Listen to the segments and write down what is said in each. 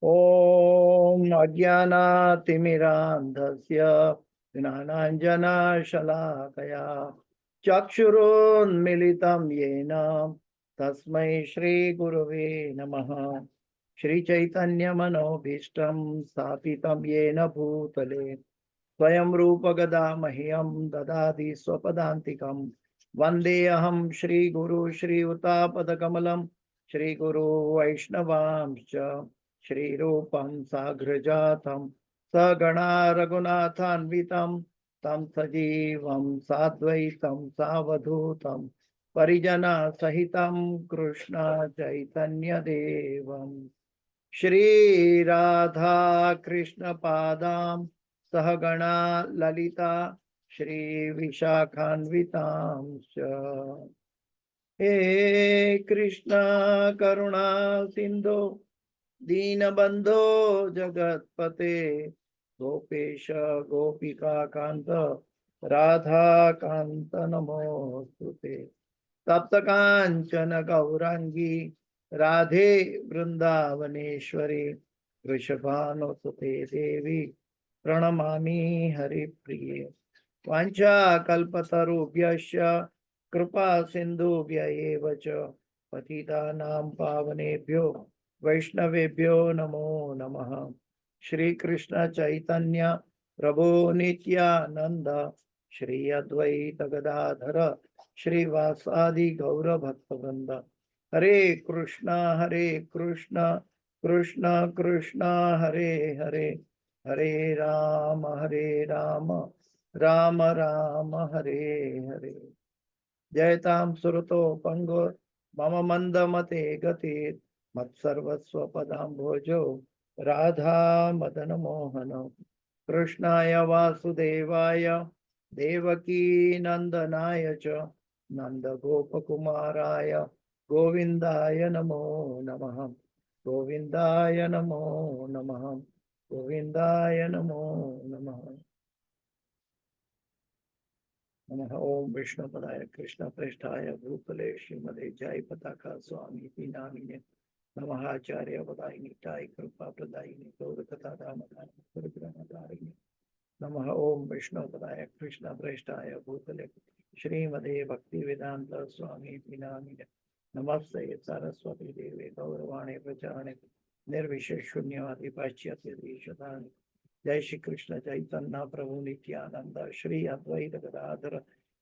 ॐ अज्ञानातिमिरान्धस्य ज्ञानाञ्जनशलाकया चक्षुरुन्मिलितं येन तस्मै श्रीगुरवे नमः। श्रीचैतन्यमनोभीष्टं स्थापितं येन भूतले स्वयं रूपगदा मह्यं ददाति स्वपदान्तिकं। वन्देऽहं श्रीगुरु श्रीयुतापदकमलं श्रीगुरु वैष्णवांश्च श्रीरूपं साग्रजातं सगणा रघुनाथान्वितं तं सजीवं साद्वैतं सावधूतं परिजनसहितं कृष्ण चैतन्यदेवं श्रीराधा कृष्णपादां सहगणा ललिता श्रीविशाखान्वितांश्च। हे कृष्ण करुणा सिन्धो दीनबन्धो जगत्पते गोपेश गोपिका कांत राधा कांत नमोस्तुते। तप्त कांचन गौरांगी राधे वृंदावनेश्वरी वृषभानुसुते देवी प्रणमामि हरिप्रिये। वाञ्छाकल्पतरुभ्यश्च कृपा सिन्धुभ्य एव च पतितानां पावनेभ्यो वैष्णवेभ्यो नमो नमः। श्री कृष्ण चैतन्य प्रभु नित्यानंद श्री अद्वैत गदाधर श्रीवासादि गौर भक्तवृंद। हरे कृष्ण कृष्ण कृष्ण हरे हरे, हरे राम राम राम हरे हरे। जयतां सुरतो पंगो मम मंदमते गतिर् मत्सर्वस्व पदाम्भोजो राधा मदन मोहन। कृष्णाय वासुदेवाय देवकी नंदनाय च नंदगोपकुमाराय गोविंदाय नमो नमः। गोविंदाय नमो नमः। गोविंदाय नमो नमः। नमः। ओम विष्णुपदाय कृष्ण प्रेष्ठाय भूतले श्रीमदे जय पताका स्वामी नामिने नमः। आचार्य वदायिनीताय कृपा प्रदायिनी गौर कथा दामदाय गुरुग्रहधारिणी नमः। ओम विष्णुपदाय कृष्ण प्रेष्ठाय भूतले श्रीमदे भक्ति वेदांत स्वामी नामिने नमस्ते सरस्वती देवे गौरवाणी प्रचारणे निर्विशेष शून्यवादी पाश्चात्य देशदानी। जय श्री कृष्ण चैतन्य प्रभु नित्यानंद श्री अद्वैत गदाधर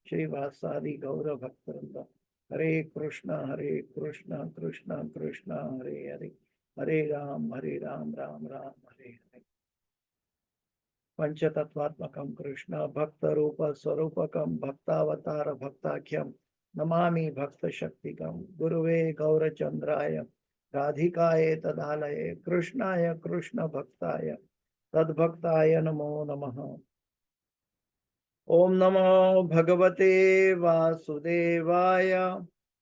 श्रीवासादि गौर भक्तवृंद। हरे कृष्ण कृष्ण कृष्ण हरे हरे, हरे राम राम राम हरे हरे। पंचतत्वात्मकं कृष्ण भक्त रूप स्वरूपकं भक्तावतार भक्ताख्यं नमामि भक्त शक्तिकं। गुरुवे गौरचंद्राय राधिकाये तदालये कृष्णाय कृष्ण भक्ताय तद्भक्ताय नमो नमः। ओम नमो भगवते वासुदेवाय।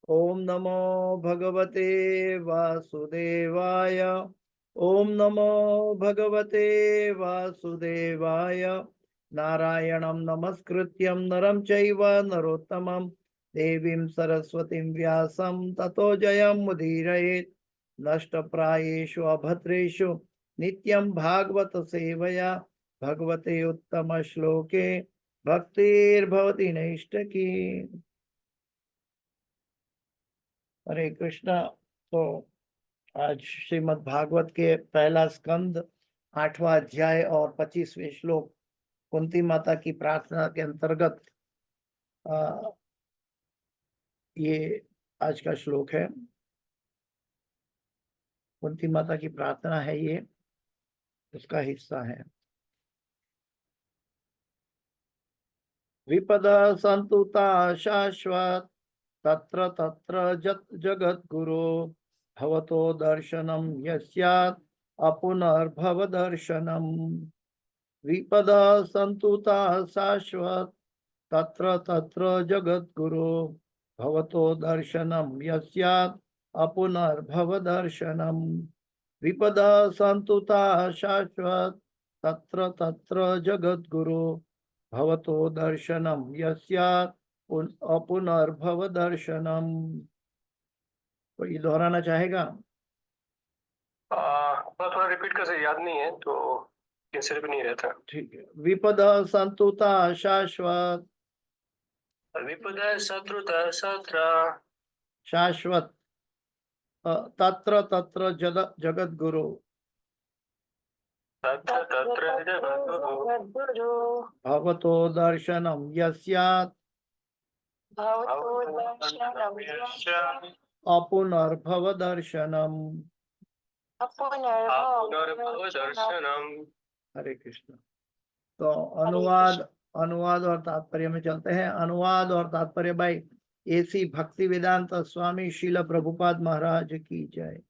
ओम नमो भगवते वासुदेवाय। ओम नमो भगवते वासुदेवाय। नारायणं नमस्कृत्यं नरं चैव नरोत्तमं देवीं सरस्वतीं व्यासं ततो जयमुदीरयेत्। नष्टप्रायेषु अभद्रेषु नित्यं भागवत सेवया भगवते उत्तम श्लोके भक्तिर्भवति नैष्ठकी। हरे कृष्णा। तो आज श्रीमद् भागवत के पहला स्कंद 8वां अध्याय और 25वें श्लोक कुंती माता की प्रार्थना के अंतर्गत ये आज का श्लोक है। कुंती माता की प्रार्थना है, ये उसका हिस्सा है। विपद संतुता शाश्वत तत्र तत्र जगद्गुरो भवतो दर्शनम यस्यात् अपुनर्भव दर्शनम। विपद संतुता शाश्वत तत्र तत्र जगद्गुरो भवतो दर्शनम यस्यात् अपुनर्भव दर्शनम। विपद संतुता शाश्वत तत्र तत्र जगद्गुरो भवतो दर्शनम यस्यात् अपुनर्भव दर्शनम। तो ये दोहराना चाहेगा? थोड़ा रिपीट रिपीट कर याद नहीं है तो कैंसिल भी नहीं रहता। ठीक है। विपद संतुता शाश्वत, विपद शत्रुत शत्र शाश्वत तत्र तत्र जगत गुरु, तत्र तत्र जगद्गुरु भवतो दर्शनम यस्यात् अपुनर्भव दर्शनम। पुनर्भव दर्शनम। हरे कृष्ण। तो अनुवाद और तात्पर्य में चलते हैं। अनुवाद और तात्पर्य भाई ऐसी भक्ति वेदांत स्वामी शील प्रभुपाद महाराज की जय।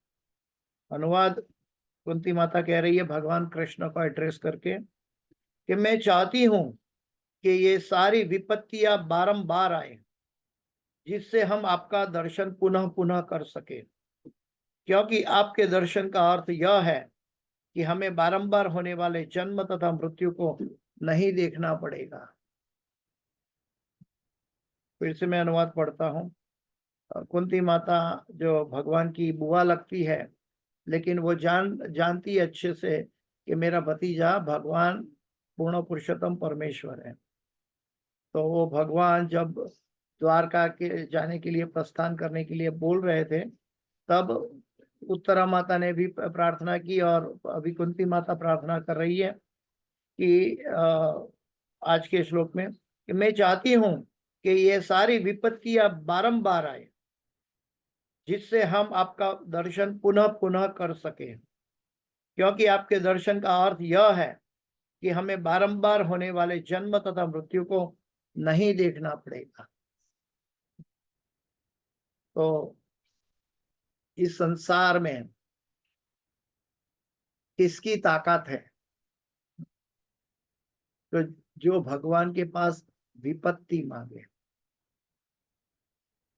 अनुवाद कुंती माता कह रही है भगवान कृष्ण को एड्रेस करके कि मैं चाहती हूं कि ये सारी विपत्तियां बारंबार आए, जिससे हम आपका दर्शन पुनः पुनः कर सके, क्योंकि आपके दर्शन का अर्थ यह है कि हमें बारंबार होने वाले जन्म तथा मृत्यु को नहीं देखना पड़ेगा। फिर से मैं अनुवाद पढ़ता हूँ। कुंती माता जो भगवान की बुआ लगती है, लेकिन वो जानती अच्छे से कि मेरा भतीजा भगवान पूर्ण पुरुषोत्तम परमेश्वर है। तो वो भगवान जब द्वारका के जाने के लिए प्रस्थान करने के लिए बोल रहे थे, तब उत्तरा माता ने भी प्रार्थना की, और अभी कुंती माता प्रार्थना कर रही है कि आज के श्लोक में कि मैं चाहती हूं कि ये सारी विपत्तियां बारंबार आए, जिससे हम आपका दर्शन पुनः पुनः कर सके, क्योंकि आपके दर्शन का अर्थ यह है कि हमें बारंबार होने वाले जन्म तथा मृत्यु को नहीं देखना पड़ेगा। तो इस संसार में किसकी ताकत है? तो जो भगवान के पास विपत्ति मांगे।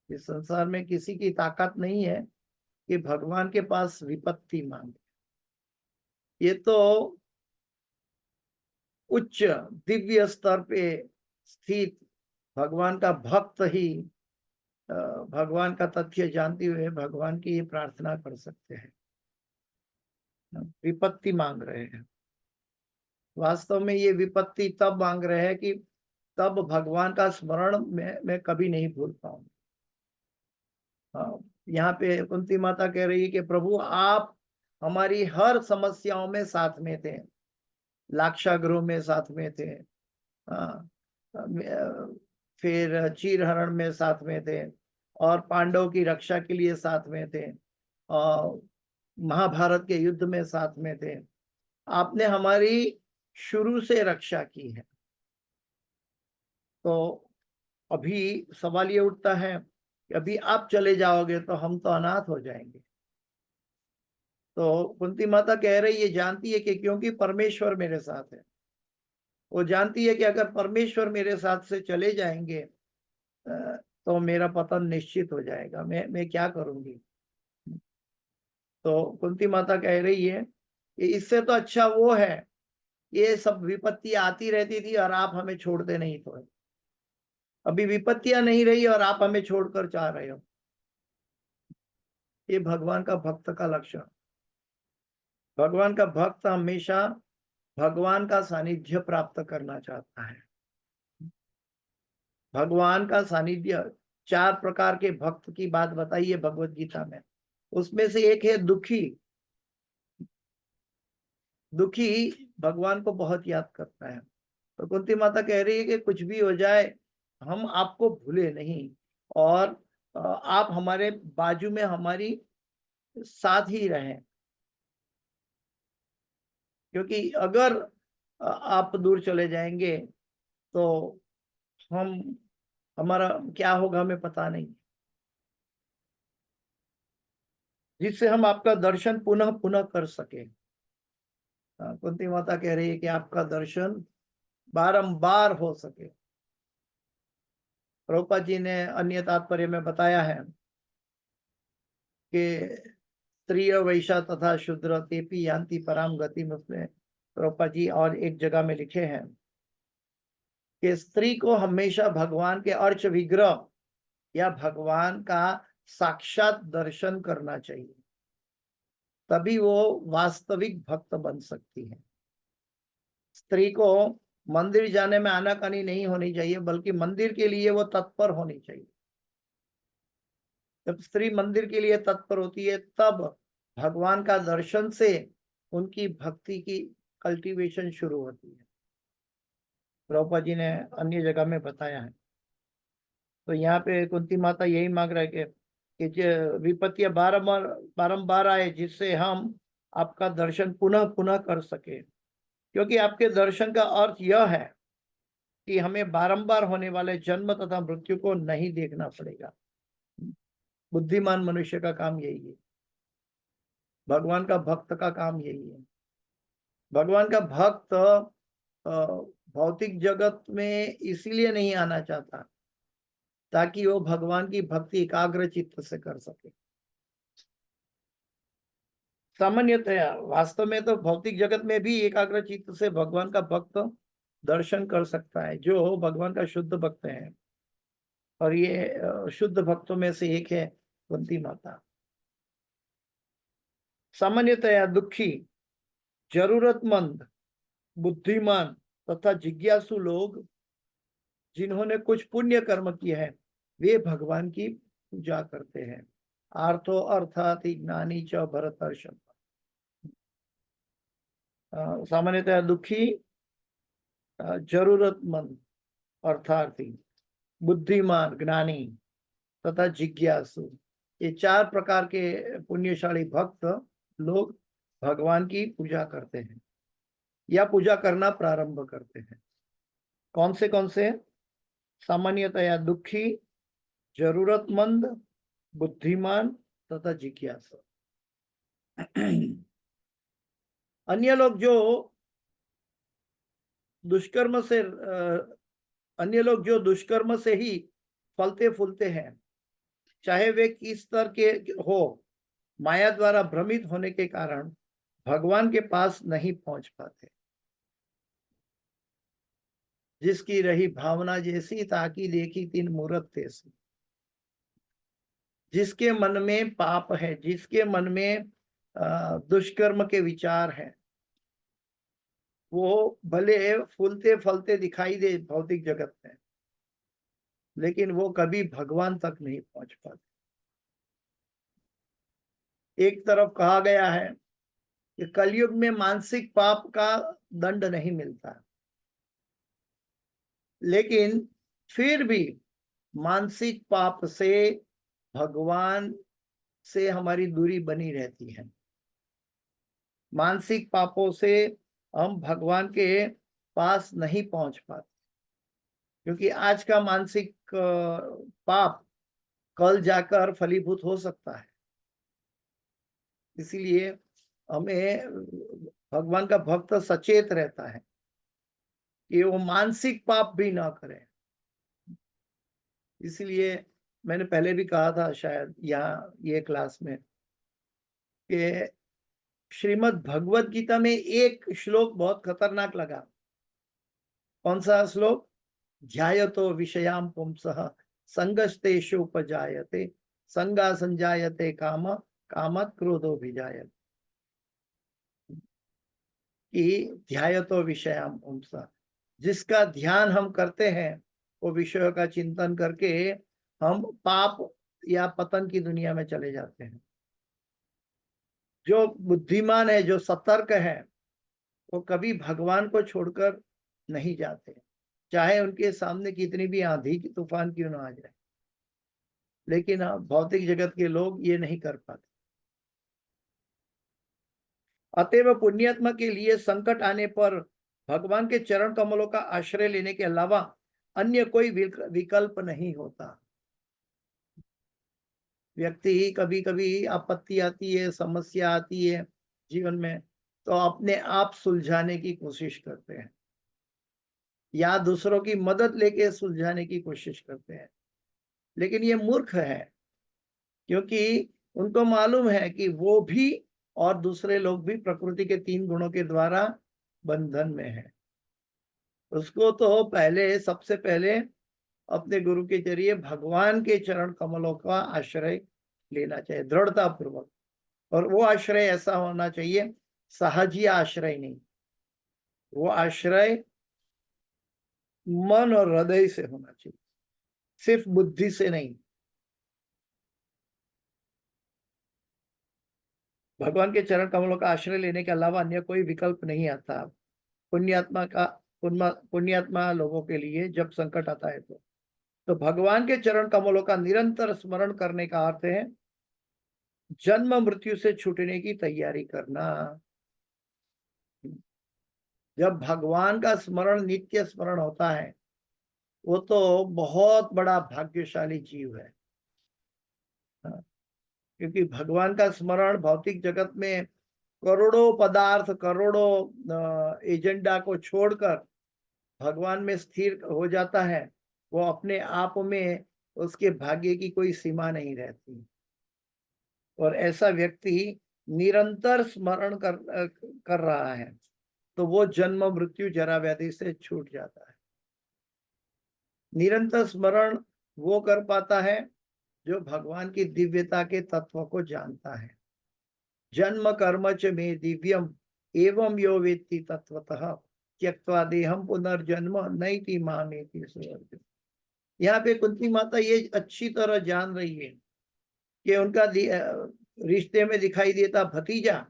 इस संसार में किसी की ताकत नहीं है कि भगवान के पास विपत्ति मांगे। ये तो उच्च दिव्य स्तर पे स्थित भगवान का भक्त ही भगवान का तथ्य जानते हुए भगवान की ये प्रार्थना कर सकते हैं, विपत्ति मांग रहे हैं। वास्तव में ये विपत्ति तब मांग रहे हैं कि तब भगवान का स्मरण मैं कभी नहीं भूल पाऊंगा। यहाँ पे कुंती माता कह रही है कि प्रभु आप हमारी हर समस्याओं में साथ में थे, लाक्षागृह में साथ में थे, फिर चीरहरण में साथ में थे, और पांडव की रक्षा के लिए साथ में थे, और महाभारत के युद्ध में साथ में थे। आपने हमारी शुरू से रक्षा की है। तो अभी सवाल ये उठता है कि अभी आप चले जाओगे तो हम तो अनाथ हो जाएंगे। तो कुंती माता कह रही है, जानती है कि क्योंकि परमेश्वर मेरे साथ है, वो जानती है कि अगर परमेश्वर मेरे साथ से चले जाएंगे तो मेरा पतन निश्चित हो जाएगा। मैं क्या करूंगी? तो कुंती माता कह रही है कि इससे तो अच्छा वो है, ये सब विपत्ति आती रहती थी और आप हमें छोड़ते नहीं थे। अभी विपत्तियां नहीं रही और आप हमें छोड़कर जा रहे हो। ये भगवान का भक्त का लक्षण। भगवान का भक्त हमेशा भगवान का सानिध्य प्राप्त करना चाहता है। भगवान का सानिध्य, 4 प्रकार के भक्त की बात बताई है भगवत गीता में। उसमें से एक है दुखी। दुखी भगवान को बहुत याद करता है। तो कुंती माता कह रही है कि कुछ भी हो जाए हम आपको भूले नहीं, और आप हमारे बाजू में हमारी साथ ही रहें, क्योंकि अगर आप दूर चले जाएंगे तो हम हमारा क्या होगा हमें पता नहीं, जिससे हम आपका दर्शन पुनः पुनः कर सके। कुंती माता कह रही है कि आपका दर्शन बारंबार हो सके। प्रभुपाद जी ने अन्य तात्पर्य में बताया है कि स्त्रिय वैश्य तथा शूद्र तेपी यान्ति पराम गति में, उसमें प्रभुपाद जी और एक जगह में लिखे हैं कि स्त्री को हमेशा भगवान के अर्च विग्रह या भगवान का साक्षात दर्शन करना चाहिए। तभी वो वास्तविक भक्त बन सकती है। स्त्री को मंदिर जाने में आनाकानी नहीं होनी चाहिए, बल्कि मंदिर के लिए वो तत्पर होनी चाहिए। जब स्त्री मंदिर के लिए तत्पर होती है, तब भगवान का दर्शन से उनकी भक्ति की कल्टीवेशन शुरू होती है। प्रभुपाद जी ने अन्य जगह में बताया है। तो यहाँ पे कुंती माता यही मांग रहा है कि जो विपत्तियां बारंबार बारंबार आए, जिससे हम आपका दर्शन पुनः पुनः कर सके। क्योंकि आपके दर्शन का अर्थ यह है कि हमें बारंबार होने वाले जन्म तथा मृत्यु को नहीं देखना पड़ेगा। बुद्धिमान मनुष्य का काम यही है, भगवान का भक्त का काम यही है। भगवान का भक्त भौतिक जगत में इसीलिए नहीं आना चाहता ताकि वो भगवान की भक्ति एकाग्र चित्त से कर सके। सामान्यतया वास्तव में तो भौतिक जगत में भी एकाग्र चित्त से भगवान का भक्त दर्शन कर सकता है, जो भगवान का शुद्ध भक्त है। और ये शुद्ध भक्तों में से एक है कुंती माता। सामान्यतया दुखी, जरूरतमंद, बुद्धिमान तथा जिज्ञासु लोग जिन्होंने कुछ पुण्य कर्म किए हैं, वे भगवान की पूजा करते हैं। आर्थो अर्थात ज्ञानी च भरतर्षभ। सामान्यतः दुखी, जरूरतमंद अर्थार्थी, बुद्धिमान ज्ञानी तथा जिज्ञासु, ये 4 प्रकार के पुण्यशाली भक्त लोग भगवान की पूजा करते हैं या पूजा करना प्रारंभ करते हैं। कौन से? सामान्यतया दुखी, जरूरतमंद, बुद्धिमान तथा जिज्ञासु। अन्य लोग जो दुष्कर्म से ही फलते फूलते हैं, चाहे वे किस स्तर के हो, माया द्वारा भ्रमित होने के कारण भगवान के पास नहीं पहुंच पाते। जिसकी रही भावना जैसी, ताकि देखी 3 मूरत तैसी। जिसके मन में पाप है, जिसके मन में दुष्कर्म के विचार है, वो भले फूलते फलते दिखाई दे भौतिक जगत में, लेकिन वो कभी भगवान तक नहीं पहुंच पाते। एक तरफ कहा गया है कि कलयुग में मानसिक पाप का दंड नहीं मिलता, लेकिन फिर भी मानसिक पाप से भगवान से हमारी दूरी बनी रहती है। मानसिक पापों से हम भगवान के पास नहीं पहुंच पाते, क्योंकि आज का मानसिक पाप कल जाकर फलीभूत हो सकता है। इसीलिए हमें भगवान का भक्त सचेत रहता है कि वो मानसिक पाप भी ना करे। इसलिए मैंने पहले भी कहा था शायद यहाँ ये क्लास में कि श्रीमद् भगवत गीता में एक श्लोक बहुत खतरनाक लगा। कौन सा श्लोक? ध्यायतो विषयाम पुंसः संगस्तेषु उपजायते, संगा संजायते काम, कामत क्रोधो भिजायते। कि ध्यायतो विषयाम पुंसः, जिसका ध्यान हम करते हैं वो विषयों का चिंतन करके हम पाप या पतन की दुनिया में चले जाते हैं। जो बुद्धिमान है, जो सतर्क है, वो कभी भगवान को छोड़कर नहीं जाते, चाहे उनके सामने कितनी भी आंधी की तूफान क्यों ना आ जाए। लेकिन भौतिक जगत के लोग ये नहीं कर पाते। अतएव पुण्यात्मा के लिए संकट आने पर भगवान के चरण कमलों का आश्रय लेने के अलावा अन्य कोई विकल्प नहीं होता। व्यक्ति कभी कभी आपत्ति आती है, समस्या आती है जीवन में, तो अपने आप सुलझाने की कोशिश करते हैं या दूसरों की मदद लेके सुलझाने की कोशिश करते हैं। लेकिन ये मूर्ख है, क्योंकि उनको मालूम है कि वो भी और दूसरे लोग भी प्रकृति के 3 गुणों के द्वारा बंधन में है। उसको तो सबसे पहले अपने गुरु के जरिए भगवान के चरण कमलों का आश्रय लेना चाहिए दृढ़ता पूर्वक, और वो आश्रय ऐसा होना चाहिए, सहजीय आश्रय नहीं, वो आश्रय मन और हृदय से होना चाहिए, सिर्फ बुद्धि से नहीं। भगवान के चरण कमलों का आश्रय लेने के अलावा अन्य कोई विकल्प नहीं आता। पुण्यात्मा का पुण्यात्मा लोगों के लिए जब संकट आता है तो भगवान के चरण कमलों का निरंतर स्मरण करने का अर्थ है जन्म मृत्यु से छूटने की तैयारी करना। जब भगवान का स्मरण नित्य स्मरण होता है, वो तो बहुत बड़ा भाग्यशाली जीव है। हाँ, क्योंकि भगवान का स्मरण भौतिक जगत में करोड़ों पदार्थ, करोड़ों एजेंडा को छोड़कर भगवान में स्थिर हो जाता है। वो अपने आप में उसके भाग्य की कोई सीमा नहीं रहती। और ऐसा व्यक्ति निरंतर स्मरण कर रहा है तो वो जन्म मृत्यु जरा व्याधि से छूट जाता है। निरंतर स्मरण वो कर पाता है जो भगवान की दिव्यता के तत्व को जानता है। जन्म कर्म च में दिव्यम एवं यो वेत्ति तत्वतः त्यक्त्वा देहम पुनर्जन्म नैति मामेति सुवर्ग। यहाँ पे कुंती माता ये अच्छी तरह जान रही है कि उनका रिश्ते में दिखाई देता भतीजा,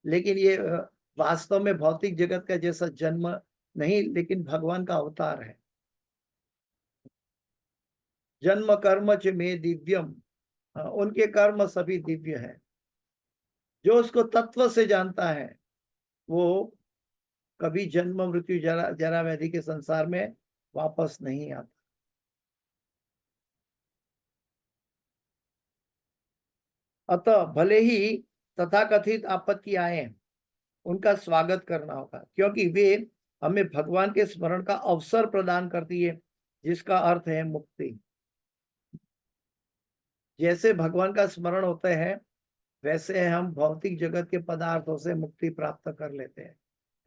लेकिन ये वास्तव में भौतिक जगत का जैसा जन्म नहीं, लेकिन भगवान का अवतार है। जन्म कर्म च में दिव्यम, उनके कर्म सभी दिव्य है। जो उसको तत्व से जानता है वो कभी जन्म मृत्यु जरा जरा व्याधि के संसार में वापस नहीं आता। अतः भले ही तथाकथित आपत्ति आए, उनका स्वागत करना होगा, क्योंकि वे हमें भगवान के स्मरण का अवसर प्रदान करती है, जिसका अर्थ है मुक्ति। जैसे भगवान का स्मरण होता है वैसे हम भौतिक जगत के पदार्थों से मुक्ति प्राप्त कर लेते हैं।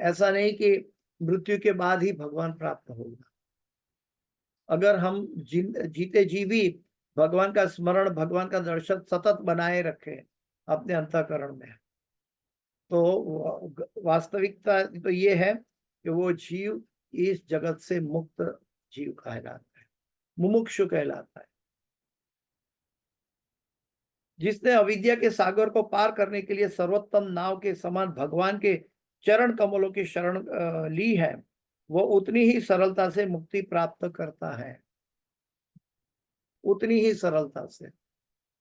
ऐसा नहीं कि मृत्यु के बाद ही भगवान प्राप्त होगा। अगर हम जीते जी भी भगवान का स्मरण, भगवान का दर्शन सतत बनाए रखें अपने अंतःकरण में, तो वास्तविकता तो ये है कि वो जीव इस जगत से मुक्त जीव कहलाता है, मुमुक्षु कहलाता है। जिसने अविद्या के सागर को पार करने के लिए सर्वोत्तम नाव के समान भगवान के चरण कमलों की शरण ली है, वो उतनी ही सरलता से मुक्ति प्राप्त करता है, उतनी ही सरलता से।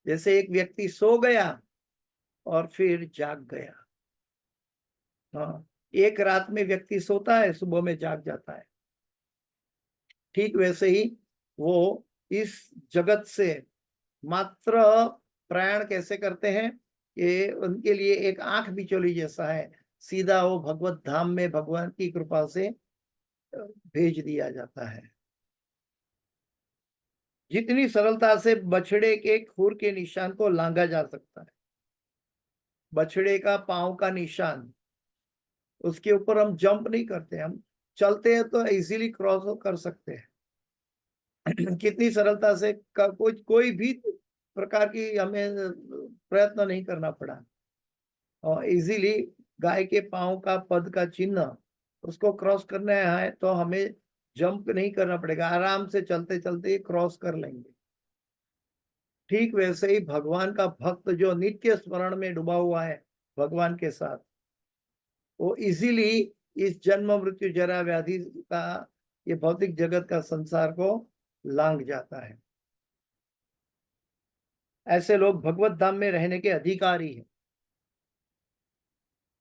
जैसे एक व्यक्ति सो गया और फिर जाग गया। हाँ, एक रात में व्यक्ति सोता है, सुबह में जाग जाता है। ठीक वैसे ही वो इस जगत से मात्र प्रयाण कैसे करते हैं कि उनके लिए एक आंख बिचौली जैसा है, सीधा वो भगवत धाम में भगवान की कृपा से भेज दिया जाता है। जितनी सरलता से बछड़े के खुर के निशान को लांघा जा सकता है, बछड़े का पांव का निशान, उसके ऊपर हम जंप नहीं करते, हम चलते हैं तो इजीली क्रॉस कर सकते हैं। कितनी सरलता से कोई भी प्रकार की हमें प्रयत्न नहीं करना पड़ा, और इजीली गाय के पांव का पद का चिन्ह उसको क्रॉस करना है तो हमें जंप नहीं करना पड़ेगा, आराम से चलते चलते क्रॉस कर लेंगे। ठीक वैसे ही भगवान का भक्त जो नित्य स्मरण में डूबा हुआ है भगवान के साथ, वो इजीली इस जन्म मृत्यु जरा व्याधि का, ये भौतिक जगत का संसार को लांघ जाता है। ऐसे लोग भगवत धाम में रहने के अधिकारी हैं,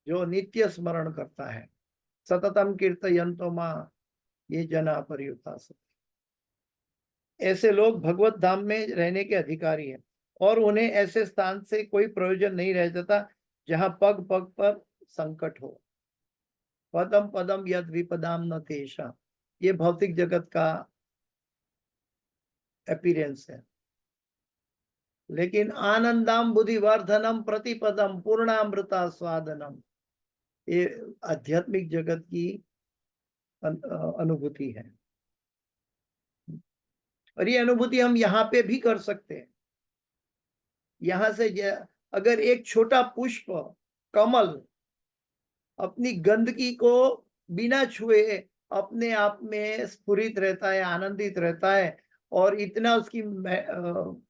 जो नित्य स्मरण करता है। सततम कीर्तयन्तो मां ये जना पर्युपासते। ऐसे लोग भगवत धाम में रहने के अधिकारी हैं और उन्हें ऐसे स्थान से कोई प्रयोजन नहीं रह जाता जहां पग पग पर संकट हो। पदम पदम यद विपदाम न तेषा, ये भौतिक जगत का अपीयरेंस है। लेकिन आनंदम बुद्धिवर्धनम प्रतिपदम पूर्णामृता स्वादनम, ये आध्यात्मिक जगत की अनुभूति है। और ये अनुभूति हम यहाँ पे भी कर सकते हैं। यहाँ से अगर एक छोटा पुष्प, कमल, अपनी गंदगी को बिना छुए अपने आप में स्फुरित रहता है, आनंदित रहता है, और इतना उसकी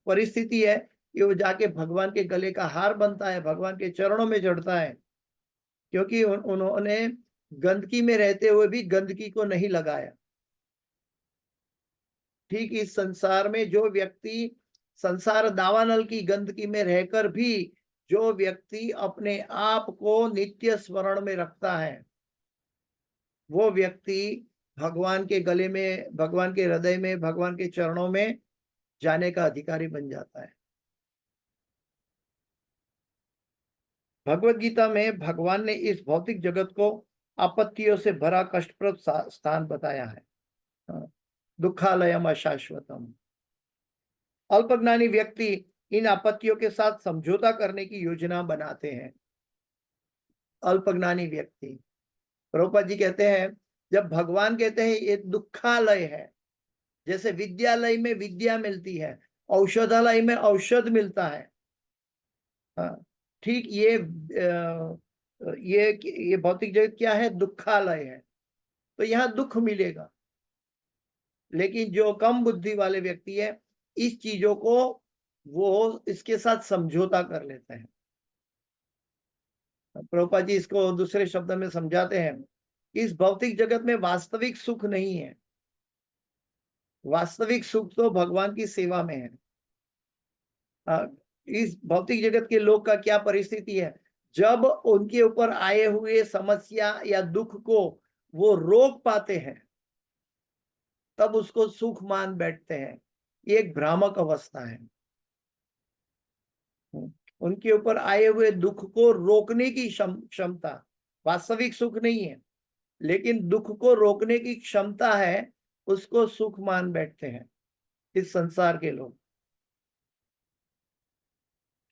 परिस्थिति है कि वो जाके भगवान के गले का हार बनता है, भगवान के चरणों में चढ़ता है, क्योंकि उन्होंने गंदगी में रहते हुए भी गंदगी को नहीं लगाया। ठीक इस संसार में जो व्यक्ति संसार दावानल की गंदगी में रहकर भी जो व्यक्ति अपने आप को नित्य स्मरण में रखता है, वो व्यक्ति भगवान के गले में, भगवान के हृदय में, भगवान के चरणों में जाने का अधिकारी बन जाता है। भगवत गीता में भगवान ने इस भौतिक जगत को आपत्तियों से भरा कष्टप्रद स्थान बताया है। दुखालयम अशाश्वतम। अल्पज्ञानी व्यक्ति इन आपत्तियों के साथ समझौता करने की योजना बनाते हैं। अल्पज्ञानी व्यक्ति, प्रभुपाद जी कहते हैं, जब भगवान कहते हैं ये दुखालय है, जैसे विद्यालय में विद्या मिलती है, औषधालय में औषध मिलता है, ठीक ये भौतिक जगत क्या है? दुखालय है। तो यहाँ दुख मिलेगा, लेकिन जो कम बुद्धि वाले व्यक्ति है, इस चीजों को वो इसके साथ समझौता कर लेते हैं। प्रभुपाद जी इसको दूसरे शब्द में समझाते हैं, इस भौतिक जगत में वास्तविक सुख नहीं है। वास्तविक सुख तो भगवान की सेवा में है। इस भौतिक जगत के लोग का क्या परिस्थिति है, जब उनके ऊपर आए हुए समस्या या दुख को वो रोक पाते हैं, तब उसको सुख मान बैठते हैं। ये एक भ्रामक अवस्था है। उनके ऊपर आए हुए दुख को रोकने की क्षमता वास्तविक सुख नहीं है, लेकिन दुख को रोकने की क्षमता है, उसको सुख मान बैठते हैं इस संसार के लोग।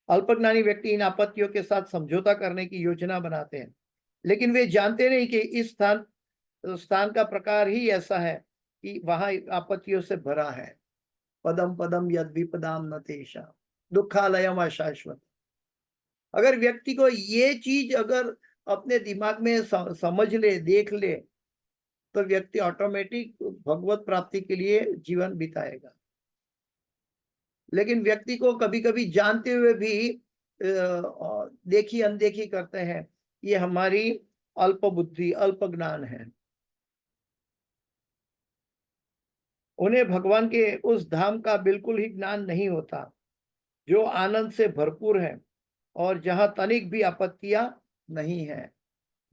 अल्पज्ञानी व्यक्ति इन आपत्तियों के साथ समझौता करने की योजना बनाते हैं, लेकिन वे जानते नहीं कि इस स्थान का प्रकार ही ऐसा है कि वहां आपत्तियों से भरा है। पदम पदम यद विपदाम न तेषा दुखालयम अशाश्वत। अगर व्यक्ति को ये चीज अगर अपने दिमाग में समझ ले, देख ले, तो व्यक्ति ऑटोमेटिक भगवत प्राप्ति के लिए जीवन बिताएगा। लेकिन व्यक्ति को कभी कभी जानते हुए भी देखी अनदेखी करते हैं, ये हमारी अल्प बुद्धि, अल्प ज्ञान है। उन्हें भगवान के उस धाम का बिल्कुल ही ज्ञान नहीं होता जो आनंद से भरपूर है और जहां तनिक भी आपत्तियां नहीं है।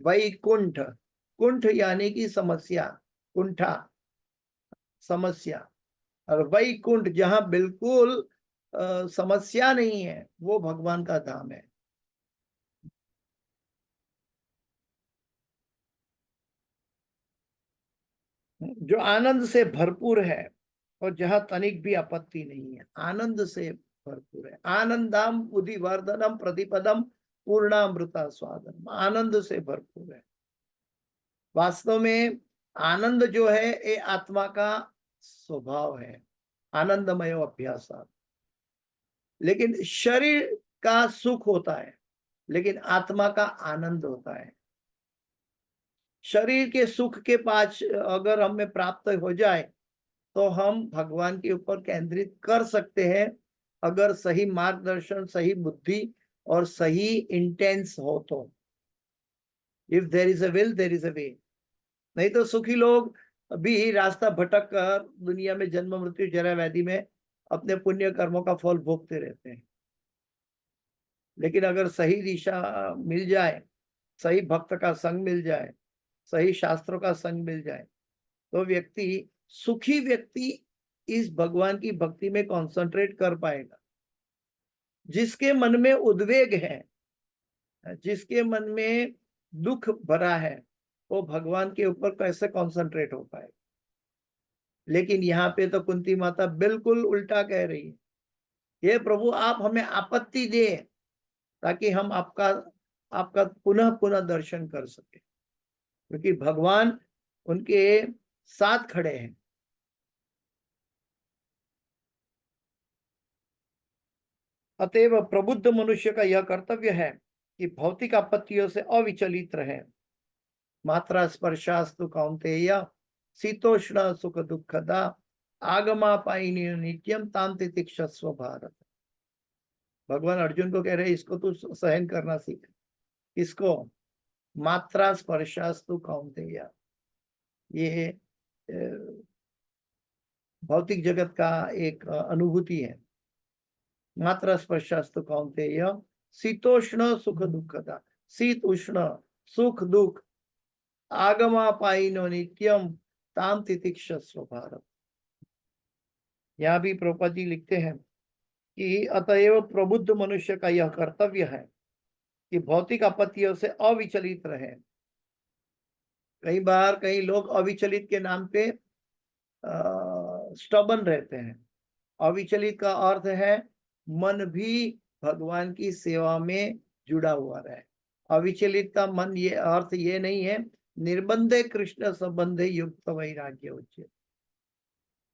वैकुंठ, कुंठ यानी कि समस्या, कुंठा समस्या, और वैकुंठ जहां बिल्कुल समस्या नहीं है, वो भगवान का धाम है। जो आनंद से भरपूर है और जहां तनिक भी आपत्ति नहीं है, आनंद से भरपूर है। आनंदाम बुद्धिवर्धनम प्रतिपदम पूर्णामृता स्वादम, आनंद से भरपूर है। वास्तव में आनंद जो है ये आत्मा का स्वभाव है, आनंदमय अभ्यास। लेकिन शरीर का सुख होता है, लेकिन आत्मा का आनंद होता है। शरीर के सुख के पास अगर हमें प्राप्त हो जाए तो हम भगवान के ऊपर केंद्रित कर सकते हैं, अगर सही मार्गदर्शन, सही बुद्धि और सही इंटेंस हो तो। If there is a will there is a way. नहीं तो सुखी लोग भी रास्ता भटक कर दुनिया में जन्म मृत्यु जरा व्याधि में अपने पुण्य कर्मों का फल भोगते रहते हैं। लेकिन अगर सही दिशा मिल जाए, सही भक्त का संग मिल जाए, सही शास्त्रों का संग मिल जाए, तो व्यक्ति, सुखी व्यक्ति इस भगवान की भक्ति में कंसंट्रेट कर पाएगा। जिसके मन में उद्वेग है, जिसके मन में दुख भरा है, वो भगवान के ऊपर कैसे कंसंट्रेट हो पाएगा। लेकिन यहाँ पे तो कुंती माता बिल्कुल उल्टा कह रही है, हे प्रभु आप हमें आपत्ति दे ताकि हम आपका आपका पुनः पुनः दर्शन कर सके, क्योंकि भगवान उनके साथ खड़े हैं। अतएव प्रबुद्ध मनुष्य का यह कर्तव्य है कि भौतिक आपत्तियों से अविचलित रहे। मात्रा स्पर्शास्तु कौन्तेय शीतोष्ण सुख दुखदा आगमापायिनी नित्यम ताम तितिक्षस्व भारत। भगवान अर्जुन को कह रहे इसको तू सहन करना सीख। इसको मात्रा स्पर्शास्तु कौन्तेय, ये भौतिक जगत का एक अनुभूति है। मात्रा स्पर्शास्तु कौन्तेय शीतोष्ण सुख दुखदा, शीत उष्ण सुख दुख आगमापायिनो नित्यम ताम तितिक्षस्व भारत। यहाँ भी प्रभुपाद जी लिखते हैं कि अतएव प्रबुद्ध मनुष्य का यह कर्तव्य है कि भौतिक आपत्तियों से अविचलित रहे। कई बार कई लोग अविचलित के नाम पे स्टबन रहते हैं। अविचलित का अर्थ है मन भी भगवान की सेवा में जुड़ा हुआ रहे। अविचलित का मन ये अर्थ ये नहीं है निर्बंधे कृष्ण संबंधे युक्त वैराग्य उच्चते।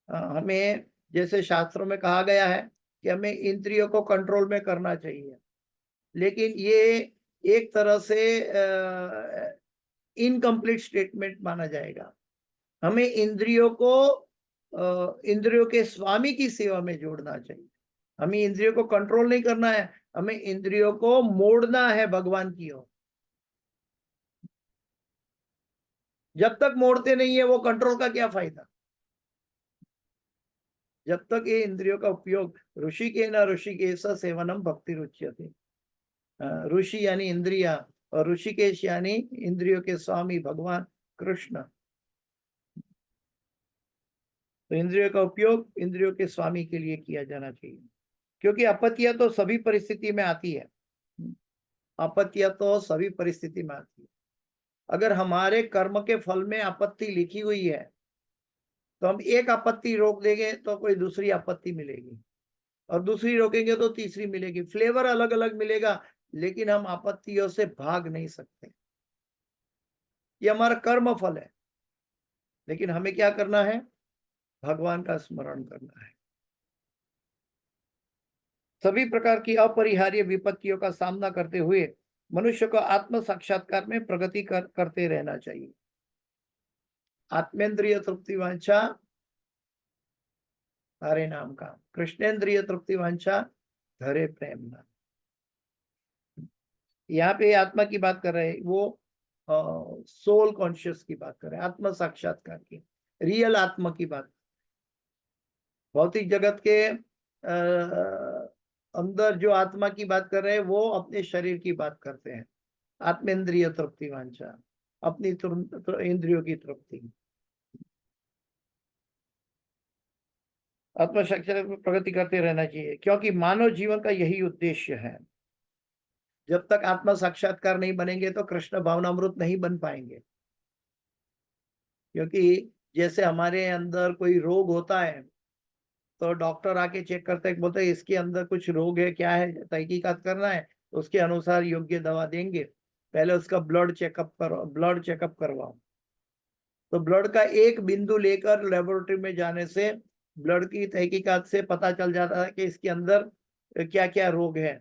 हमें जैसे शास्त्रों में कहा गया है कि हमें इंद्रियों को कंट्रोल में करना चाहिए, लेकिन ये एक तरह से इनकम्प्लीट स्टेटमेंट माना जाएगा। हमें इंद्रियों को इंद्रियों के स्वामी की सेवा में जोड़ना चाहिए। हमें इंद्रियों को कंट्रोल नहीं करना है, हमें इंद्रियों को मोड़ना है भगवान की ओर। जब तक मोड़ते नहीं है वो कंट्रोल का क्या फायदा। जब तक ये इंद्रियों का उपयोग ऋषि के न ऋषिकेश सेवनम भक्ति रुच्यते। ऋषि यानी इंद्रिया और ऋषिकेश यानी इंद्रियों के स्वामी भगवान कृष्ण। तो इंद्रियों का उपयोग इंद्रियों के स्वामी के लिए किया जाना चाहिए, क्योंकि आपत्तियां तो सभी परिस्थिति में आती है। आपत्तियां तो सभी परिस्थिति में आती है। अगर हमारे कर्म के फल में आपत्ति लिखी हुई है तो हम एक आपत्ति रोक देंगे तो कोई दूसरी आपत्ति मिलेगी, और दूसरी रोकेंगे तो तीसरी मिलेगी। फ्लेवर अलग अलग मिलेगा, लेकिन हम आपत्तियों से भाग नहीं सकते। ये हमारा कर्म फल है, लेकिन हमें क्या करना है? भगवान का स्मरण करना है। सभी प्रकार की अपरिहार्य विपत्तियों का सामना करते हुए मनुष्य को आत्म साक्षात्कार में प्रगति करते रहना चाहिए। आत्मेंद्रिय तृप्ति वांछा हरे नाम का, कृष्णेंद्रिय तृप्ति वांछा धरे प्रेम नाम। यहाँ पे आत्मा की बात कर रहे हैं, वो सोल कॉन्शियस की बात कर रहे हैं, आत्म साक्षात्कार की, रियल आत्मा की बात। भौतिक जगत के अंदर जो आत्मा की बात कर रहे हैं वो अपने शरीर की बात करते हैं। आत्मेंद्रिय तृप्ति वांछा, अपनी इंद्रियों की तृप्ति। आत्म साक्षात्कार में प्रगति करते रहना चाहिए, क्योंकि मानव जीवन का यही उद्देश्य है। जब तक आत्म साक्षात्कार नहीं बनेंगे तो कृष्ण भावनामृत नहीं बन पाएंगे। क्योंकि जैसे हमारे अंदर कोई रोग होता है तो डॉक्टर आके चेक करते हैं, बोलते हैं इसके अंदर कुछ रोग है, क्या है, तहकीकात करना है, तो उसके अनुसार योग्य दवा देंगे। पहले उसका ब्लड चेकअप करवाओ। तो ब्लड का एक बिंदु लेकर लेबोरेटरी में जाने से ब्लड की तहकीकात से पता चल जाता है कि इसके अंदर क्या क्या रोग है।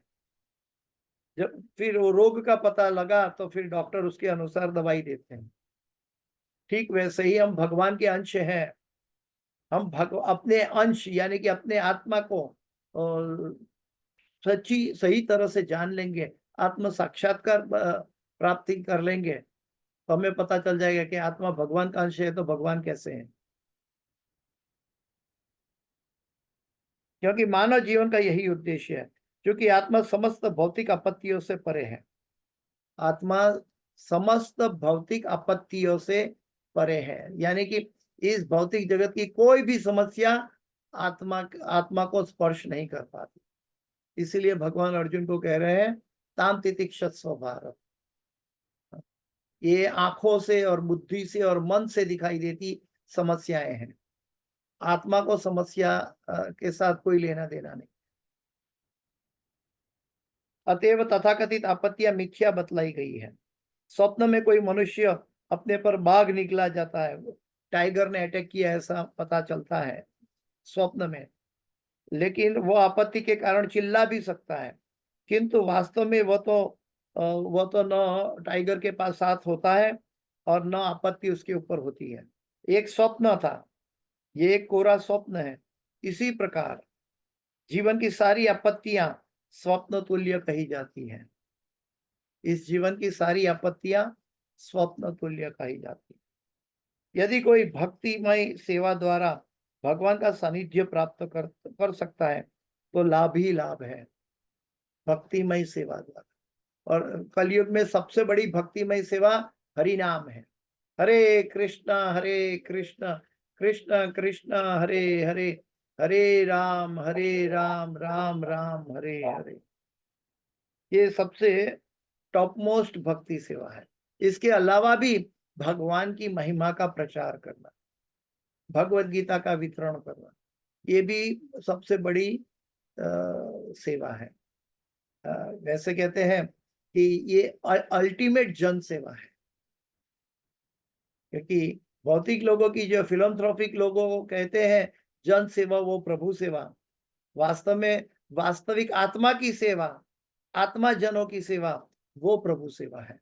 जब फिर वो रोग का पता लगा तो फिर डॉक्टर उसके अनुसार दवाई देते हैं। ठीक वैसे ही हम भगवान के अंश हैं। हम अपने अंश यानी कि अपने आत्मा को सही तरह से जान लेंगे, आत्म साक्षात्कार प्राप्ति कर लेंगे, तो हमें पता चल जाएगा कि आत्मा भगवान का अंश है तो भगवान कैसे है। क्योंकि मानव जीवन का यही उद्देश्य है, क्योंकि आत्मा समस्त भौतिक आपत्तियों से परे है। आत्मा समस्त भौतिक आपत्तियों से परे है, यानी कि इस भौतिक जगत की कोई भी समस्या आत्मा को स्पर्श नहीं कर पाती। इसीलिए भगवान अर्जुन को कह रहे हैं ताम तितिक्षस्व भारत। ये आंखों से और बुद्धि से और मन से दिखाई देती समस्याएं हैं। आत्मा को समस्या के साथ कोई लेना देना नहीं। अतएव तथाकथित आपत्तियां मिथ्या बतलाई गई है। स्वप्न में कोई मनुष्य अपने पर बाघ निकला जाता है, टाइगर ने अटैक किया ऐसा पता चलता है स्वप्न में, लेकिन वो आपत्ति के कारण चिल्ला भी सकता है, किंतु वास्तव में वो तो न टाइगर के पास साथ होता है और न आपत्ति उसके ऊपर होती है। एक स्वप्न था, ये एक कोरा स्वप्न है। इसी प्रकार जीवन की सारी आपत्तियां स्वप्न तुल्य कही जाती हैं। इस जीवन की सारी आपत्तियां स्वप्न तुल्य कही जाती हैं। यदि कोई भक्तिमय सेवा द्वारा भगवान का सानिध्य प्राप्त कर सकता है तो लाभ ही लाभ है, भक्तिमय सेवा द्वारा। और कलयुग में सबसे बड़ी भक्तिमय सेवा हरि नाम है। हरे कृष्ण कृष्ण कृष्ण हरे हरे, हरे राम राम राम हरे हरे। ये सबसे टॉप मोस्ट भक्ति सेवा है। इसके अलावा भी भगवान की महिमा का प्रचार करना, भगवत गीता का वितरण करना, ये भी सबसे बड़ी सेवा है। वैसे कहते हैं कि ये अल्टीमेट जन सेवा है, क्योंकि भौतिक लोगों की जो फिलोंथ्रोपिक लोगों को कहते हैं जन सेवा वो प्रभु सेवा, वास्तव में वास्तविक आत्मा की सेवा, आत्मा जनों की सेवा वो प्रभु सेवा है।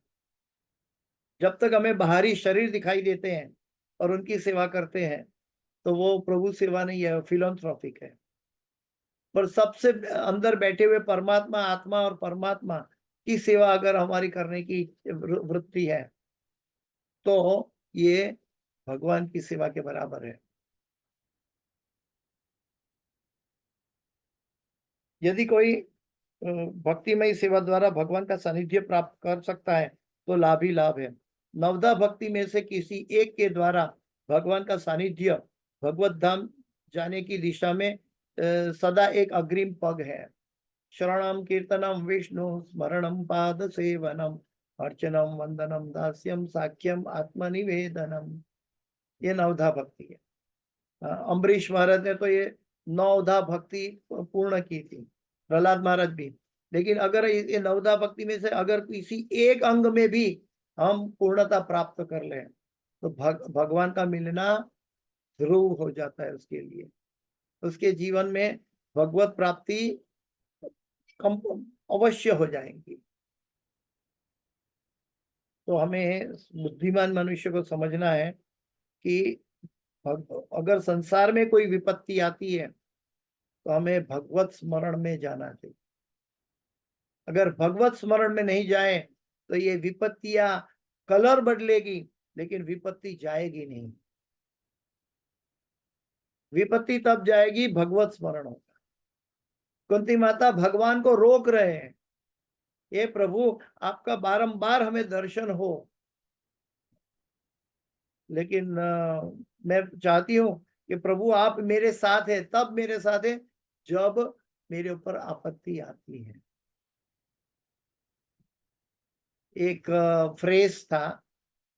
जब तक हमें बाहरी शरीर दिखाई देते हैं और उनकी सेवा करते हैं तो वो प्रभु सेवा नहीं है, फिलोंथ्रोपिक है। पर सबसे अंदर बैठे हुए परमात्मा, आत्मा और परमात्मा की सेवा अगर हमारी करने की वृत्ति है तो ये भगवान की सेवा के बराबर है। यदि कोई भक्तिमय सेवा द्वारा भगवान का सानिध्य प्राप्त कर सकता है तो लाभ ही लाभ है। नवदा भक्ति में से किसी एक के द्वारा भगवान का सानिध्य भगवत धाम जाने की दिशा में सदा एक अग्रिम पग है। शरणम कीर्तनम विष्णु स्मरणम पाद सेवनम अर्चनम वंदनम दास्यम साख्यम आत्मनिवेदनम, ये नवधा भक्ति है। अम्बरीश महाराज ने तो ये नवधा भक्ति पूर्ण की थी, प्रहलाद महाराज भी। लेकिन अगर ये नवधा भक्ति में से अगर किसी एक अंग में भी हम पूर्णता प्राप्त कर लें तो भगवान का मिलना ध्रुव हो जाता है उसके लिए। उसके जीवन में भगवत प्राप्ति अवश्य हो जाएंगी। तो हमें बुद्धिमान मनुष्य को समझना है कि अगर संसार में कोई विपत्ति आती है तो हमें भगवत स्मरण में जाना चाहिए। अगर भगवत स्मरण में नहीं जाए तो ये विपत्तियां कलर बदलेगी लेकिन विपत्ति जाएगी नहीं। विपत्ति तब जाएगी भगवत स्मरण होगा। कुंती माता भगवान को रोक रहे हैं, ये प्रभु आपका बारंबार हमें दर्शन हो, लेकिन मैं चाहती हूं कि प्रभु आप मेरे साथ है, तब मेरे साथ है जब मेरे ऊपर आपत्ति आती है। एक फ्रेज था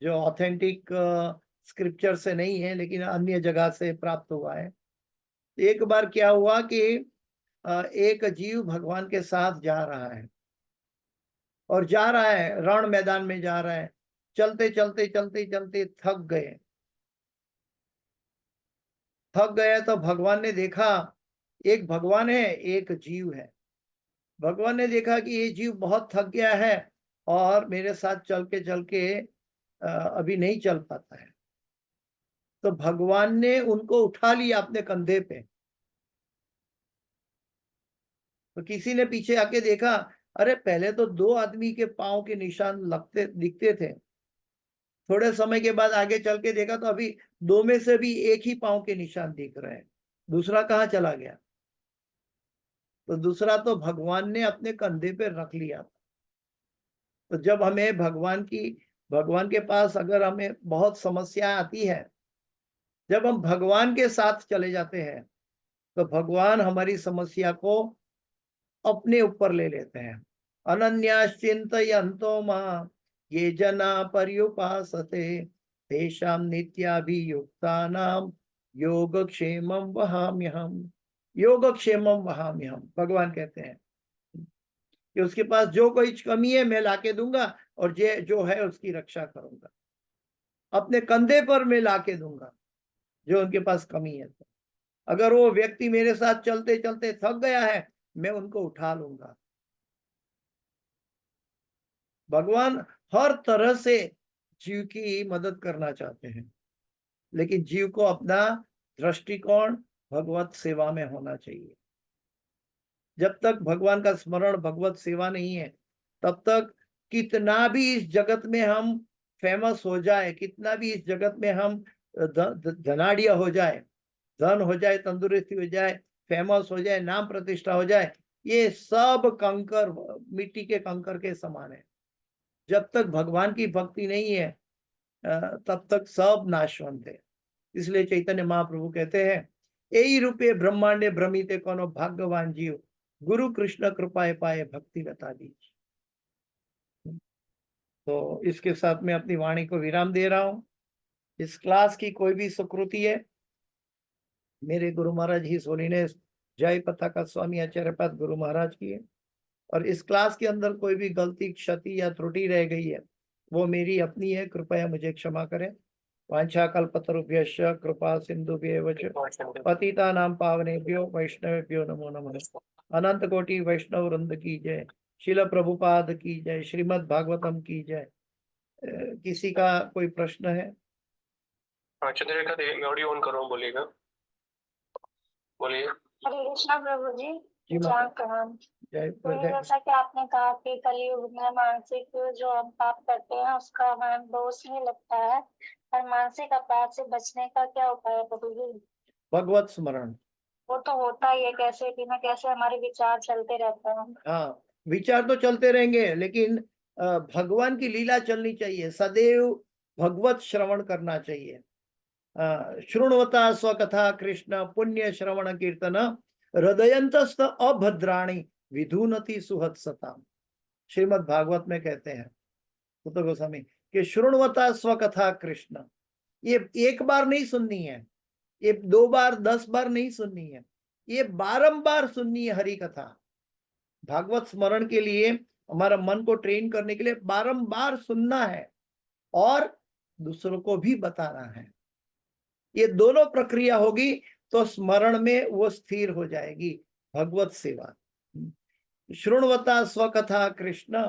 जो ऑथेंटिक स्क्रिप्चर से नहीं है लेकिन अन्य जगह से प्राप्त हुआ है। एक बार क्या हुआ कि एक जीव भगवान के साथ जा रहा है और जा रहा है, रण मैदान में जा रहा है, चलते चलते चलते चलते थक गए। थक गए तो भगवान ने देखा, एक भगवान है एक जीव है। भगवान ने देखा कि ये जीव बहुत थक गया है और मेरे साथ चल के अभी नहीं चल पाता है। तो भगवान ने उनको उठा लिया अपने कंधे पे। तो किसी ने पीछे आके देखा, अरे पहले तो दो आदमी के पांव के निशान दिखते थे, थोड़े समय के बाद आगे चल के देखा तो अभी दो में से भी एक ही पांव के निशान दिख रहे हैं, दूसरा कहाँ चला गया? तो दूसरा तो भगवान ने अपने कंधे पे रख लिया। तो जब हमें भगवान के पास अगर हमें बहुत समस्या आती है, जब हम भगवान के साथ चले जाते हैं तो भगवान हमारी समस्या को अपने ऊपर ले लेते हैं। अनन्याश्चिन्तयन्तो मां ये जना पर्युपासते तेषां नित्याभियुक्तानां योगक्षेमं वहाम्यहम्। योगक्षेमं वहाम्यहम्, भगवान कहते हैं कि उसके पास जो कोई कमी है मैं लाके दूंगा और जो है उसकी रक्षा करूंगा, अपने कंधे पर मैं लाके दूंगा जो उनके पास कमी है। अगर वो व्यक्ति मेरे साथ चलते चलते थक गया है, मैं उनको उठा लूंगा। भगवान हर तरह से जीव की मदद करना चाहते हैं, लेकिन जीव को अपना दृष्टिकोण भगवत सेवा में होना चाहिए। जब तक भगवान का स्मरण, भगवत सेवा नहीं है, तब तक कितना भी इस जगत में हम फेमस हो जाए, कितना भी इस जगत में हम धनाढ़िया हो जाए, धन हो जाए, तंदुरुस्ती हो जाए, फेमस हो जाए, नाम प्रतिष्ठा हो जाए, ये सब कंकर, मिट्टी के कंकर के समान है। जब तक भगवान की भक्ति नहीं है, तब तक सब नाशवंत है। इसलिए चैतन्य महाप्रभु कहते हैं, यही रूपे ब्रह्मांडे भ्रमिते कोनो भाग्यवान जीव, गुरु कृष्ण कृपाए पाए भक्ति लता दीज। तो इसके साथ मैं अपनी वाणी को विराम दे रहा हूं। इस क्लास की कोई भी सुकृति है, मेरे गुरु महाराज ही सोनी ने जय पताका स्वामी आचार्यपाद गुरु महाराज की है, और इस क्लास के अंदर कोई भी गलती, क्षति या त्रुटि रह गई है, वो मेरी अपनी है, कृपया मुझे क्षमा करें। वाञ्छाकल्पतरुभ्यश्च कृपा सिन्धुभ्येव च पतितानां पावनेभ्यो वैष्णवेभ्यो नमो नमः। अनंत कोटि वैष्णव वृंद की जय, शिल प्रभुपाद की जय, श्रीमद् भागवतम की जय। किसी का कोई प्रश्न है? हाँ, चंद्रिका देवी, ऑडियो ऑन करो, बोलिएगा, बोलिए। हरे कृष्णा प्रभु जी। जी जय माता। प्रणाम। जय तो जैसा कि आपने कहा कि कलयुग में मानसिक जो हम पाप करते हैं उसका हमें दोष नहीं लगता है, और मानसिक अपराध से बचने का क्या उपाय है प्रभु जी? भगवत स्मरण। वो तो होता ही है, कैसे भी ना कैसे हमारे विचार चलते रहते हैं। हाँ, विचार तो चलते रहेंगे, लेकिन भगवान की लीला चलनी चाहिए, सदैव भगवत श्रवण करना चाहिए। शृण्वता स्वकथा कृष्ण पुण्य श्रवण कीर्तन हृदयंतस्थ अभद्राणी विधुनति सुहत्सता। श्रीमद् भागवत में कहते हैं सुत गोस्वामी कि शृण्वता स्वकथा कृष्ण, ये एक बार नहीं सुननी है, ये 2 बार 10 बार नहीं सुननी है, ये बारंबार सुननी है हरि कथा। भागवत स्मरण के लिए, हमारा मन को ट्रेन करने के लिए बारंबार सुनना है और दूसरों को भी बताना है। ये दोनों प्रक्रिया होगी तो स्मरण में वो स्थिर हो जाएगी भगवत सेवा। शृण्वता स्वकथा कृष्ण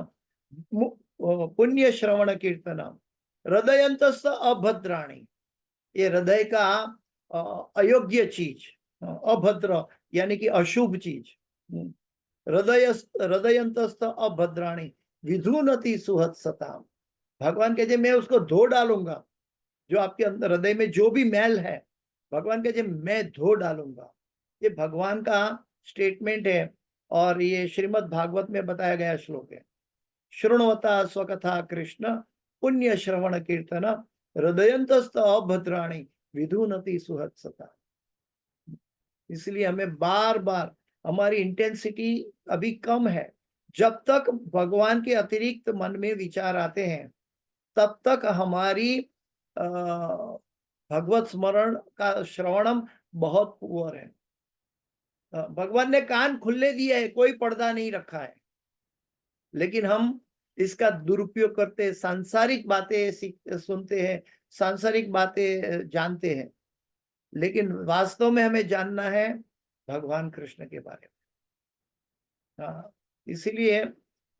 पुण्य श्रवण कीर्तन हृदयंतस्थ अभद्राणी, ये हृदय का अयोग्य चीज, अभद्र यानी कि अशुभ चीज, हृदयंतस्थ अभद्राणी विधुनति सुहत्सता। भगवान कहते मैं उसको धो डालूंगा, जो आपके अंदर हृदय में जो भी मैल है, भगवान कहते मैं धो डालूंगा। ये भगवान का स्टेटमेंट है, और ये श्रीमद् भागवत में बताया गया श्लोक है। शृण्वता स्वकथा कृष्ण पुण्य श्रवण कीर्तन हृदयंतस्थ अभद्राणी विधुनति सुहत्सता। इसलिए हमें बार बार, हमारी इंटेंसिटी अभी कम है, जब तक भगवान के अतिरिक्त मन में विचार आते हैं तब तक हमारी भगवत स्मरण का श्रवणम बहुत पुअर है। भगवान ने कान खुले दिए है, कोई पर्दा नहीं रखा है, लेकिन हम इसका दुरुपयोग करते हैं, सांसारिक बातें सुनते हैं, सांसारिक बातें जानते हैं, लेकिन वास्तव में हमें जानना है भगवान कृष्ण के बारे में। हाँ, इसलिए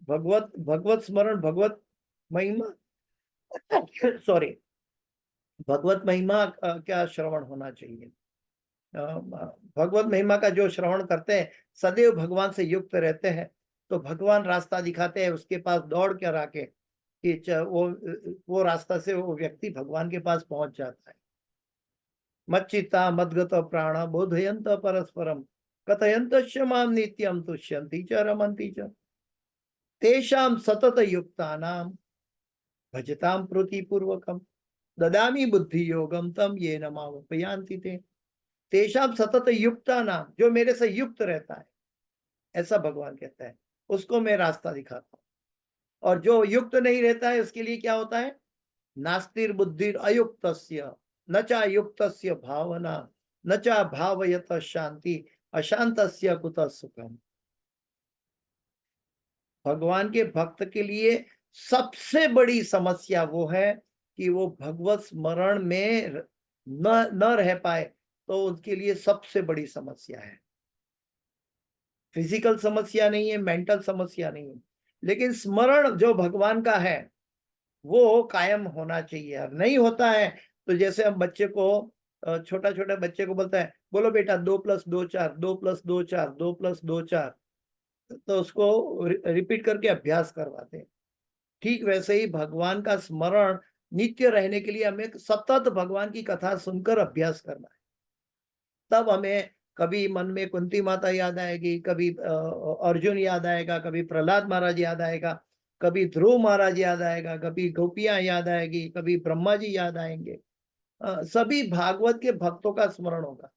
भगवत स्मरण, भगवत महिमा सॉरी भगवत महिमा क्या श्रवण होना चाहिए। भगवत महिमा का जो श्रवण करते हैं, सदैव भगवान से युक्त रहते हैं, तो भगवान रास्ता दिखाते हैं, उसके पास दौड़ कर आके कि वो रास्ता से वो व्यक्ति भगवान के पास पहुंच जाता है। मच्चित्ता मद्गत प्राण बोधयंत परस्परम कथयंत माम नित्यम तुष्यन्ति च रमन्ति च तेषां सतत युक्तानां भजतां प्रीतिपूर्वकम ददामि बुद्धि योगम तम ये नमावपयांति ते। तेषां सतत युक्तानां, जो मेरे से युक्त रहता है, ऐसा भगवान कहता है, उसको मैं रास्ता दिखाता हूँ। और जो युक्त नहीं रहता है उसके लिए क्या होता है? नास्तिर बुद्धिर अयुक्तस्य न चा युक्तस्य भावना न चा भावयत शांति अशांतस्य कुतः सुखम। भगवान के भक्त के लिए सबसे बड़ी समस्या वो है कि वो भगवत स्मरण में न रह पाए, तो उसके लिए सबसे बड़ी समस्या है। फिजिकल समस्या नहीं है, मेंटल समस्या नहीं है, लेकिन स्मरण जो भगवान का है वो कायम होना चाहिए। और नहीं होता है तो जैसे हम बच्चे को, छोटा छोटा बच्चे को बोलता है, बोलो बेटा 2+2 4, 2+2 4, 2+2 4, तो उसको रिपीट करके अभ्यास करवाते हैं। ठीक वैसे ही भगवान का स्मरण नित्य रहने के लिए हमें सतत भगवान की कथा सुनकर अभ्यास करना है। तब हमें कभी मन में कुंती माता याद आएगी, कभी अर्जुन याद आएगा, कभी प्रहलाद महाराज याद आएगा, कभी ध्रुव महाराज याद आएगा, कभी गोपियां याद आएगी, कभी ब्रह्मा जी याद आएंगे। सभी भागवत के भक्तों का स्मरण होगा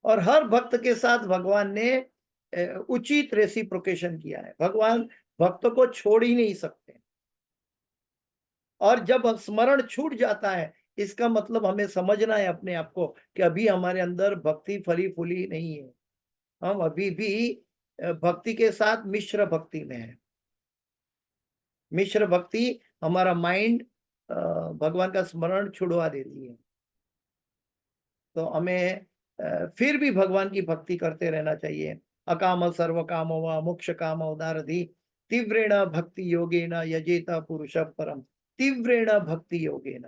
और हर भक्त के साथ भगवान ने उचित रेसिप्रोकेशन किया है। भगवान भक्तों को छोड़ ही नहीं सकते। और जब स्मरण छूट जाता है, इसका मतलब हमें समझना है अपने आप को कि अभी हमारे अंदर भक्ति फली फूली नहीं है। हम अभी भी भक्ति के साथ मिश्र भक्ति में है। मिश्र भक्ति हमारा माइंड भगवान का स्मरण छुड़वा देती है। तो हमें फिर भी भगवान की भक्ति करते रहना चाहिए। अकाम सर्व कामो व मोक्ष काम उदारधि तीव्रेण भक्ति योगेन यजेत पुरुष परम। तीव्रेण भक्ति योगेन,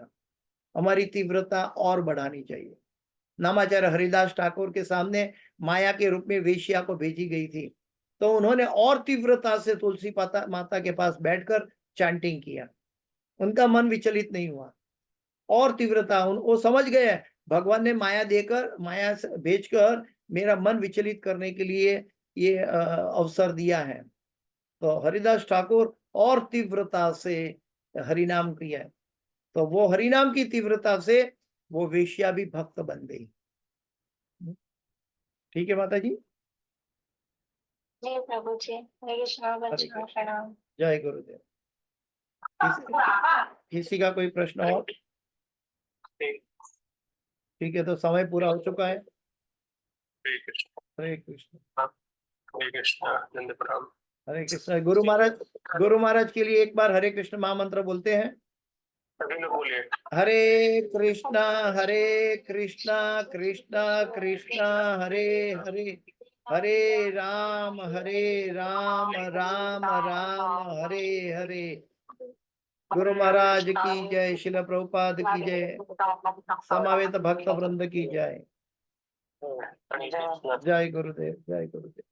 हमारी तीव्रता और बढ़ानी चाहिए। नामाचार्य हरिदास ठाकुर के सामने माया के रूप में वेश्या को भेजी गई थी, तो उन्होंने और तीव्रता से तुलसी माता के पास बैठकर चैंटिंग किया। उनका मन विचलित नहीं हुआ। और तीव्रता वो समझ गए भगवान ने माया देकर, माया से भेजकर मेरा मन विचलित करने के लिए ये अवसर दिया है। तो हरिदास ठाकुर और तीव्रता से हरिनाम किया है। तो वो हरिनाम की तीव्रता से वो वेश्या भी भक्त बन गई। ठीक है माता जी। जी प्रभु जी, हरे कृष्णा, हरे वंदना, कृष्ण। प्रणाम। जय गुरुदेव। किसी का कोई प्रश्न हो? ठीक है, तो समय पूरा हो चुका है। हरे कृष्ण। हरे कृष्ण। हरे कृष्ण। नंद प्रणाम। हरे कृष्ण। गुरु महाराज के लिए एक बार हरे कृष्ण महामंत्र बोलते हैं। सभी लोग बोलिए। हरे कृष्णा कृष्णा कृष्णा हरे हरे, हरे राम राम राम हरे हरे। गुरु महाराज की जय, शिल प्रभुपाद की जय, समावेत भक्त वृंद की जय। हरे कृष्ण। जय गुरुदेव, जय गुरुदेव।